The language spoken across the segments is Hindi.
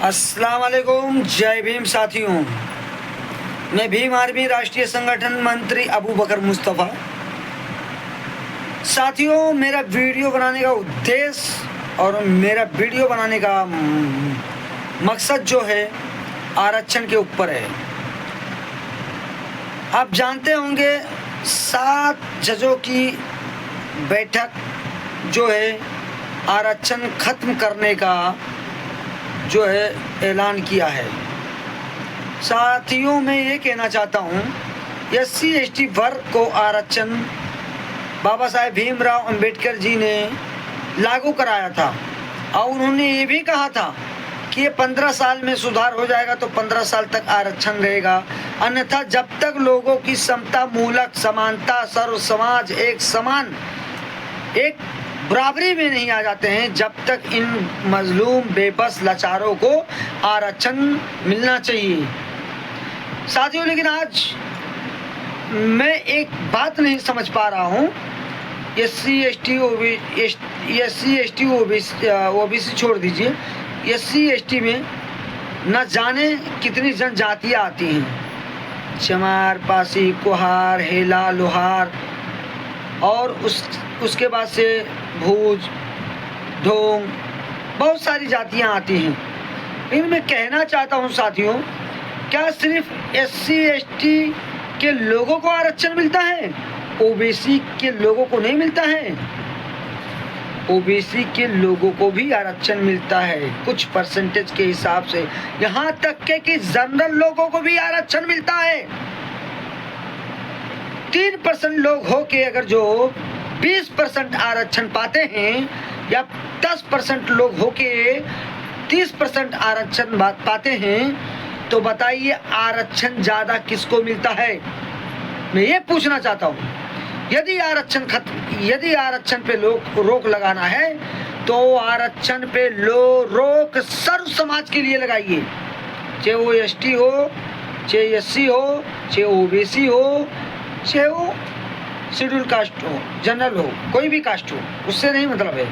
अस्सलाम वालेकुम, जय भीम साथियों। मैं भीम आर्मी राष्ट्रीय संगठन मंत्री अबू बकर मुस्तफ़ा। साथियों, मेरा वीडियो बनाने का उद्देश्य और मेरा वीडियो बनाने का मकसद जो है आरक्षण के ऊपर है। आप जानते होंगे 7 जजों की बैठक जो है आरक्षण खत्म करने का जो है ऐलान किया है। साथियों, मैं ये कहना चाहता हूँ SC ST वर्ग को आरक्षण बाबा साहेब भीमराव अंबेडकर जी ने लागू कराया था और उन्होंने ये भी कहा था कि ये 15 साल में सुधार हो जाएगा तो 15 साल तक आरक्षण रहेगा, अन्यथा जब तक लोगों की समता मूलक समानता सर्व समाज एक समान एक बराबरी में नहीं आ जाते हैं, जब तक इन मजलूम बेबस लाचारों को आरक्षण मिलना चाहिए। साथियों, लेकिन आज मैं एक बात नहीं समझ पा रहा हूँ। SC ST OBC छोड़ दीजिए, SC ST में न जाने कितनी जनजातियाँ आती हैं, चमार, पासी, कुहार, हेला, लोहार और उसके बाद से भूज, ढोंग, बहुत सारी जातियां आती हैं। लेकिन मैं कहना चाहता हूं साथियों, क्या सिर्फ SC ST के लोगों को आरक्षण मिलता है, OBC के लोगों को नहीं मिलता है? OBC के लोगों को भी आरक्षण मिलता है कुछ परसेंटेज के हिसाब से, यहाँ तक के कि जनरल लोगों को भी आरक्षण मिलता है। 3% लोग हो के अगर जो 20% आरक्षण पाते हैं या 10% लोग हो के 30% आरक्षण पाते हैं, तो बताइए आरक्षण ज़्यादा किसको मिलता है? मैं ये पूछना चाहता हूँ। यदि आरक्षण पे रोक लगाना है तो आरक्षण पे रोक सर्व समाज के लिए लगाइए, चाहे वो ST हो, चाहे SC हो, चाहे OBC हो, चाहे वो शेड्यूल कास्ट हो, जनरल हो, कोई भी कास्ट हो, उससे नहीं मतलब है।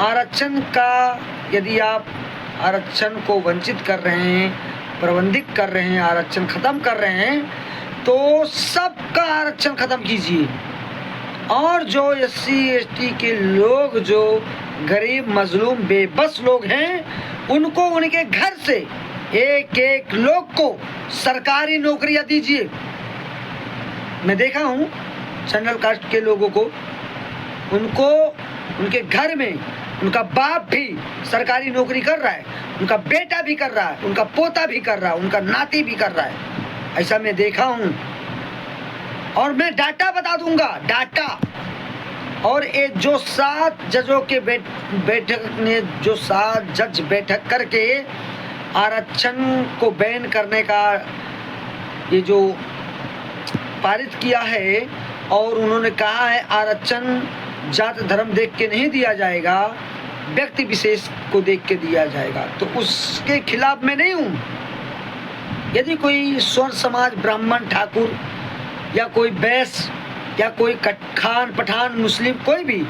आरक्षण का यदि आप आरक्षण को वंचित कर रहे हैं, प्रबंधित कर रहे हैं, आरक्षण खत्म कर रहे हैं, तो सबका आरक्षण खत्म कीजिए। और जो SC ST के लोग जो गरीब मजलूम बेबस लोग हैं, उनको उनके घर से एक एक लोग को सरकारी नौकरियां दीजिए। मैं देखा हूँ जनरल कास्ट के लोगों को, उनको उनके घर में उनका बाप भी सरकारी नौकरी कर रहा है, उनका बेटा भी कर रहा है, उनका पोता भी कर रहा है, उनका नाती भी कर रहा है। ऐसा मैं देखा हूँ और मैं डाटा बता दूंगा, डाटा। और ये जो 7 जजों के बैठक ने जो 7 जज बैठक करके आरक्षण को बैन करने का ये जो पारित किया है, और उन्होंने कहा है आरक्षण जात धर्म देख के नहीं दिया जाएगा, व्यक्ति विशेष को देख के दिया जाएगा, तो उसके खिलाफ मैं नहीं हूँ। यदि कोई स्वर्ण समाज ब्राह्मण ठाकुर या कोई बैस या कोई खान पठान मुस्लिम कोई भी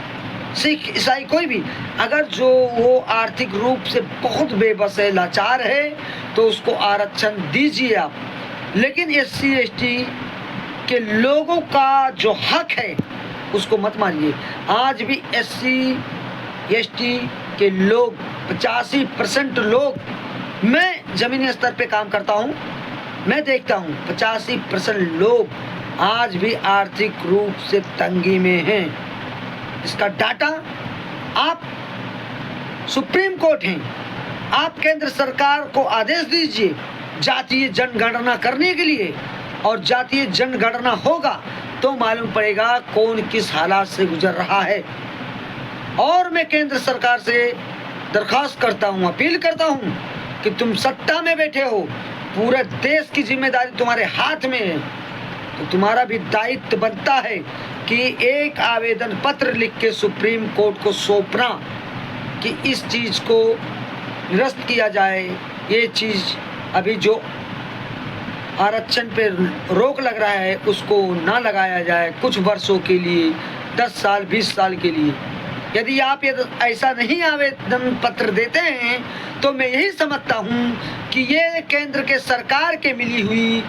सिख ईसाई कोई भी अगर जो वो आर्थिक रूप से बहुत बेबस है, लाचार है, तो उसको आरक्षण दीजिए आप। लेकिन SC ST के लोगों का जो हक है उसको मत मानिए। आज भी SC ST के लोग 85% लोग, मैं जमीनी स्तर पे काम करता हूँ, मैं देखता हूँ 85% लोग आज भी आर्थिक रूप से तंगी में हैं। इसका डाटा आप सुप्रीम कोर्ट हैं, आप केंद्र सरकार को आदेश दीजिए जातीय जनगणना करने के लिए, और जातीय जनगणना होगा तो मालूम पड़ेगा कौन किस हालात से गुजर रहा है। और मैं केंद्र सरकार से दरख्वास्त करता हूँ, अपील करता हूँ कि तुम सत्ता में बैठे हो, पूरे देश की जिम्मेदारी तुम्हारे हाथ में है, तो तुम्हारा भी दायित्व बनता है कि एक आवेदन पत्र लिख के सुप्रीम कोर्ट को सौंपना कि इस चीज़ को निरस्त किया जाए। ये चीज़ अभी जो आरक्षण पे रोक लग रहा है उसको ना लगाया जाए कुछ वर्षों के लिए, 10 साल 20 साल के लिए। यदि आप ये ऐसा नहीं आवेदन पत्र देते हैं तो मैं यही समझता हूँ कि ये केंद्र के सरकार के मिली हुई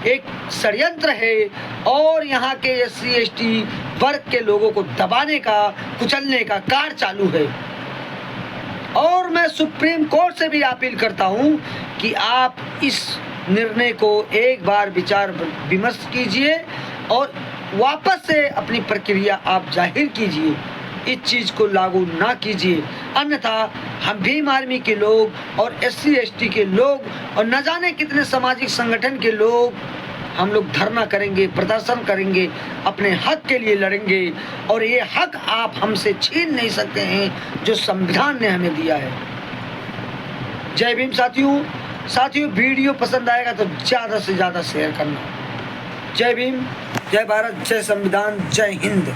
एक षड्यंत्र है और यहाँ के SC ST वर्ग के लोगों को दबाने का, कुचलने का कार्य चालू है। और मैं सुप्रीम कोर्ट से भी अपील करता हूँ कि आप इस निर्णय को एक बार विचार विमर्श कीजिए और वापस से अपनी प्रक्रिया आप जाहिर कीजिए, इस चीज़ को लागू ना कीजिए, अन्यथा हम भीम आर्मी के लोग और SC ST के लोग और न जाने कितने सामाजिक संगठन के लोग हम लोग धरना करेंगे, प्रदर्शन करेंगे, अपने हक के लिए लड़ेंगे और ये हक आप हमसे छीन नहीं सकते हैं जो संविधान ने हमें दिया है। जय भीम साथियों, वीडियो पसंद आएगा तो ज़्यादा से ज़्यादा शेयर करना। जय भीम, जय भारत, जय संविधान, जय हिंद।